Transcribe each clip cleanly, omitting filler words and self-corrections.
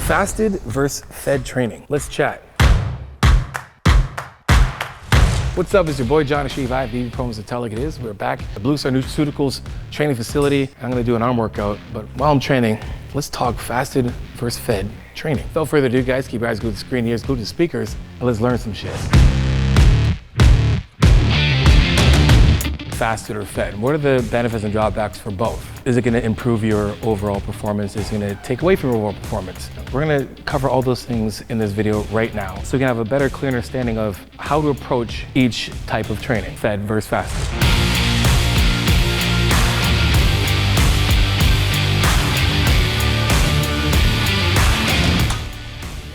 Fasted versus fed training. Let's chat. What's up? It's your boy John Ashiv. I have VV Promos to tell like it is. We're back at Blue Star Nutraceuticals training facility. I'm gonna do an arm workout, but while I'm training, let's talk fasted versus fed training. Without further ado, guys, keep your eyes glued to the screen, ears glued to the speakers, and let's learn some shit. Fasted or fed? What are the benefits and drawbacks for both? Is it going to improve your overall performance? Is it going to take away from your overall performance? We're going to cover all those things in this video right now, so you can have a better, clear understanding of how to approach each type of training, fed versus fasted.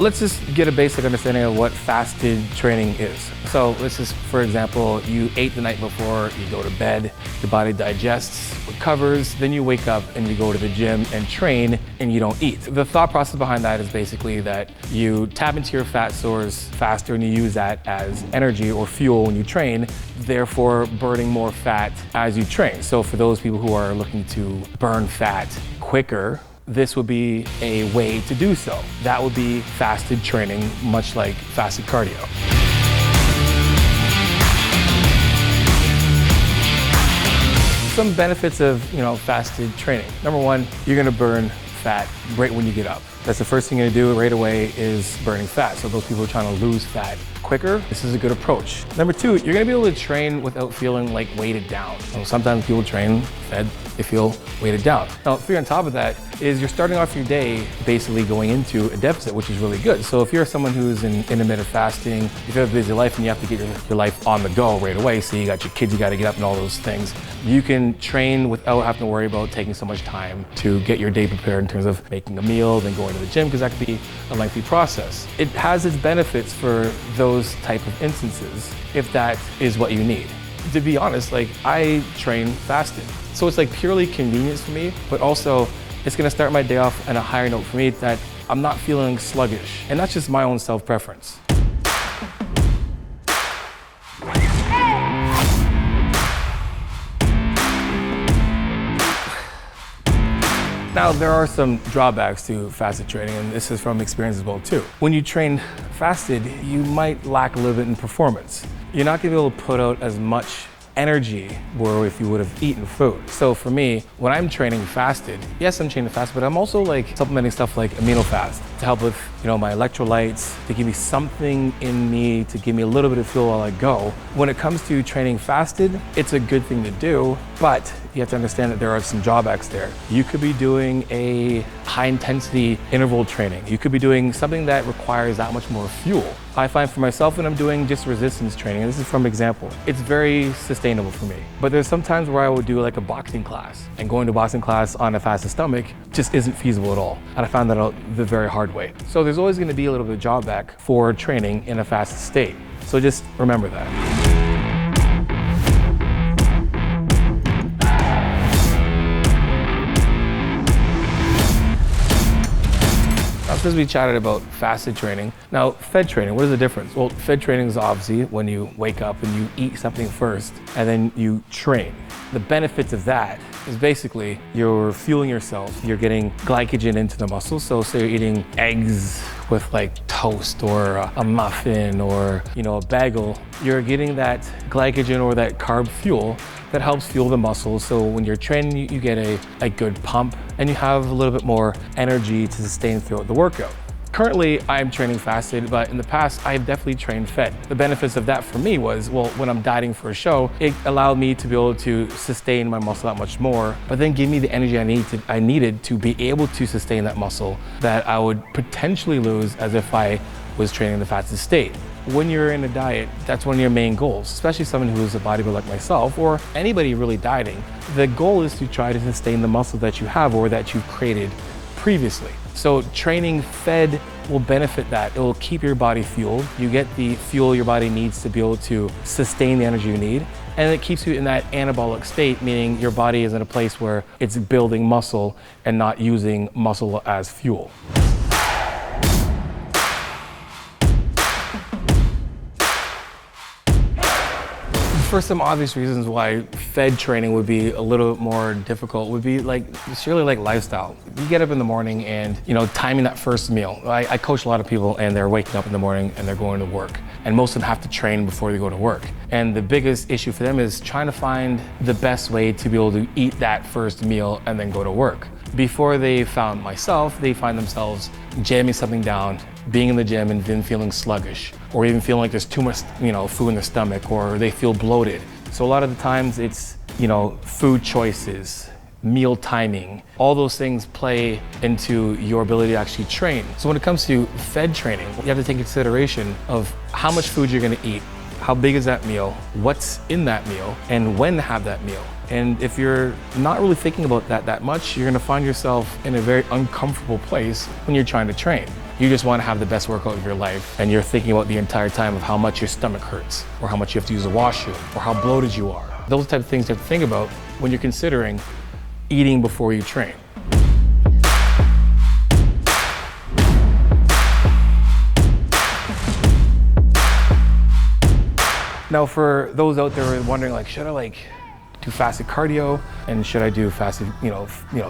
Let's just get a basic understanding of what fasted training is. So let's just, for example, you ate the night before, you go to bed, your body digests, recovers, then you wake up and you go to the gym and train and you don't eat. The thought process behind that is basically that you tap into your fat stores faster and you use that as energy or fuel when you train, therefore burning more fat as you train. So for those people who are looking to burn fat quicker, this would be a way to do so. That would be fasted training, much like fasted cardio. Some benefits of, fasted training. Number one, you're gonna burn fat right when you get up. That's the first thing you're gonna do right away is burning fat. So those people trying to lose fat quicker, this is a good approach. Number two, you're gonna be able to train without feeling like weighted down. So sometimes people train fed, they feel weighted down. Now, if you're on top of that, is you're starting off your day basically going into a deficit, which is really good. So if you're someone who's in intermittent fasting, if you have a busy life and you have to get your life on the go right away, so you got your kids, you gotta get up and all those things, you can train without having to worry about taking so much time to get your day prepared in terms of making a meal, then going to the gym, because that could be a lengthy process. It has its benefits for those type of instances, if that is what you need. To be honest, I train fasted. So it's purely convenience for me, but also it's gonna start my day off on a higher note for me that I'm not feeling sluggish. And that's just my own self-preference. Now, there are some drawbacks to fasted training, and this is from experience as well too. When you train fasted, you might lack a little bit in performance. You're not gonna be able to put out as much energy where if you would have eaten food. So for me, when I'm training fasted, yes, I'm training fasted, but I'm also supplementing stuff like AminoFast to help with, my electrolytes, to give me something in me, to give me a little bit of fuel while I go. When it comes to training fasted, it's a good thing to do, but you have to understand that there are some drawbacks there. You could be doing a high intensity interval training. You could be doing something that requires that much more fuel. I find for myself when I'm doing just resistance training, and this is from example, it's very sustainable for me. But there's some times where I would do a boxing class, and going to boxing class on a fasted stomach just isn't feasible at all. And I found that out the very hard way. So there's always gonna be a little bit of drawback for training in a fasted state. So just remember that. Since we chatted about fasted training, now fed training, what is the difference? Well, fed training is obviously when you wake up and you eat something first and then you train. The benefits of that is basically you're fueling yourself, you're getting glycogen into the muscles. So say you're eating eggs with toast or a muffin or a bagel, you're getting that glycogen or that carb fuel that helps fuel the muscles. So when you're training, you get a good pump and you have a little bit more energy to sustain throughout the workout. Currently, I'm training fasted, but in the past, I've definitely trained fed. The benefits of that for me was, well, when I'm dieting for a show, it allowed me to be able to sustain my muscle that much more, but then give me the energy I needed to be able to sustain that muscle that I would potentially lose as if I was training in the fasted state. When you're in a diet, that's one of your main goals, especially someone who is a bodybuilder like myself or anybody really dieting. The goal is to try to sustain the muscle that you have or that you've created previously. So training fed will benefit that. It will keep your body fueled. You get the fuel your body needs to be able to sustain the energy you need. And it keeps you in that anabolic state, meaning your body is in a place where it's building muscle and not using muscle as fuel. For some obvious reasons why fed training would be a little more difficult would be like, surely like lifestyle. You get up in the morning and, timing that first meal. I coach a lot of people and they're waking up in the morning and they're going to work. And most of them have to train before they go to work. And the biggest issue for them is trying to find the best way to be able to eat that first meal and then go to work. Before they found myself, they find themselves jamming something down, being in the gym and then feeling sluggish, or even feeling like there's too much, food in their stomach, or they feel bloated. So a lot of the times it's, food choices, meal timing, all those things play into your ability to actually train. So when it comes to fed training, you have to take consideration of how much food you're gonna eat, how big is that meal, what's in that meal, and when to have that meal. And if you're not really thinking about that much, you're gonna find yourself in a very uncomfortable place when you're trying to train. You just wanna have the best workout of your life, and you're thinking about the entire time of how much your stomach hurts, or how much you have to use the washroom, or how bloated you are. Those type of things you have to think about when you're considering eating before you train. Now, for those out there wondering, like, should I do fasted cardio and should I do fasted,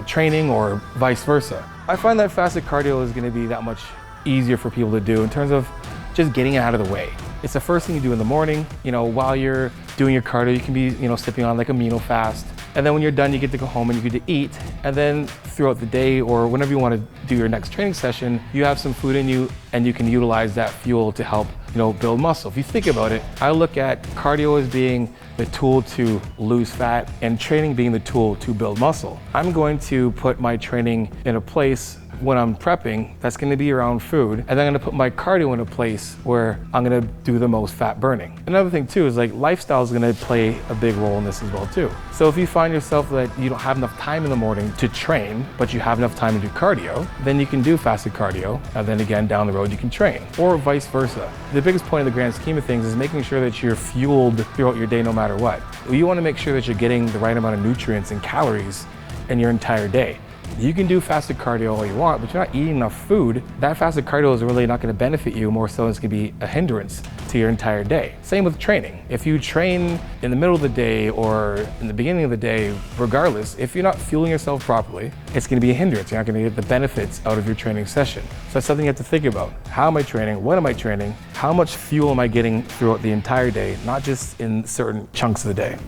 training, or vice versa? I find that fasted cardio is going to be that much easier for people to do in terms of just getting it out of the way. It's the first thing you do in the morning. While you're doing your cardio, you can be, sipping on like AminoFast. And then when you're done, you get to go home and you get to eat. And then throughout the day, or whenever you want to do your next training session, you have some food in you and you can utilize that fuel to help, build muscle. If you think about it, I look at cardio as being the tool to lose fat and training being the tool to build muscle. I'm going to put my training in a place when I'm prepping that's going to be around food, and then I'm going to put my cardio in a place where I'm going to do the most fat burning. Another thing too is like lifestyle is going to play a big role in this as well too. So if you find yourself that you don't have enough time in the morning to train, but you have enough time to do cardio, then you can do fasted cardio, and then again down the road you can train, or vice versa. The biggest point in the grand scheme of things is making sure that you're fueled throughout your day no matter what. You want to make sure that you're getting the right amount of nutrients and calories in your entire day. You can do fasted cardio all you want, but you're not eating enough food. That fasted cardio is really not going to benefit you, more so it's going to be a hindrance to your entire day. Same with training. If you train in the middle of the day or in the beginning of the day, regardless, if you're not fueling yourself properly, it's going to be a hindrance. You're not going to get the benefits out of your training session. So that's something you have to think about. How am I training? What am I training? How much fuel am I getting throughout the entire day, not just in certain chunks of the day?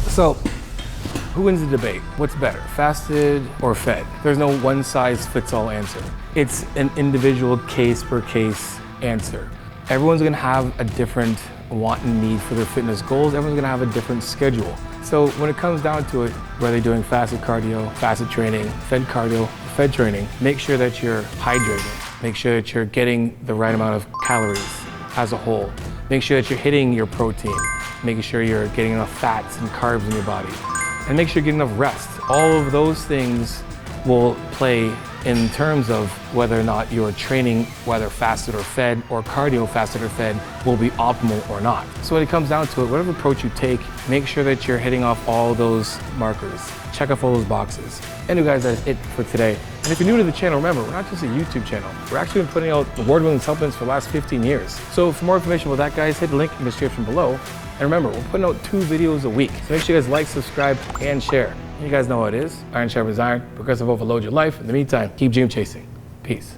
So, who wins the debate? What's better, fasted or fed? There's no one size fits all answer. It's an individual case per case answer. Everyone's gonna have a different want and need for their fitness goals. Everyone's gonna have a different schedule. So when it comes down to it, whether you're doing fasted cardio, fasted training, fed cardio, fed training, make sure that you're hydrating. Make sure that you're getting the right amount of calories as a whole. Make sure that you're hitting your protein. Making sure you're getting enough fats and carbs in your body. And make sure you're getting enough rest. All of those things will play in terms of whether or not your training, whether fasted or fed, or cardio fasted or fed, will be optimal or not. So when it comes down to it, whatever approach you take, make sure that you're hitting off all those markers. Check off all those boxes. Anyway guys, that's it for today. And if you're new to the channel, remember, we're not just a YouTube channel. We're actually been putting out award-winning supplements for the last 15 years. So for more information about that, guys, hit the link in the description below. And remember, we're putting out 2 videos a week. So make sure you guys like, subscribe, and share. You guys know how it is. Iron sharpens iron. Progressive overload your life. In the meantime, keep dream chasing. Peace.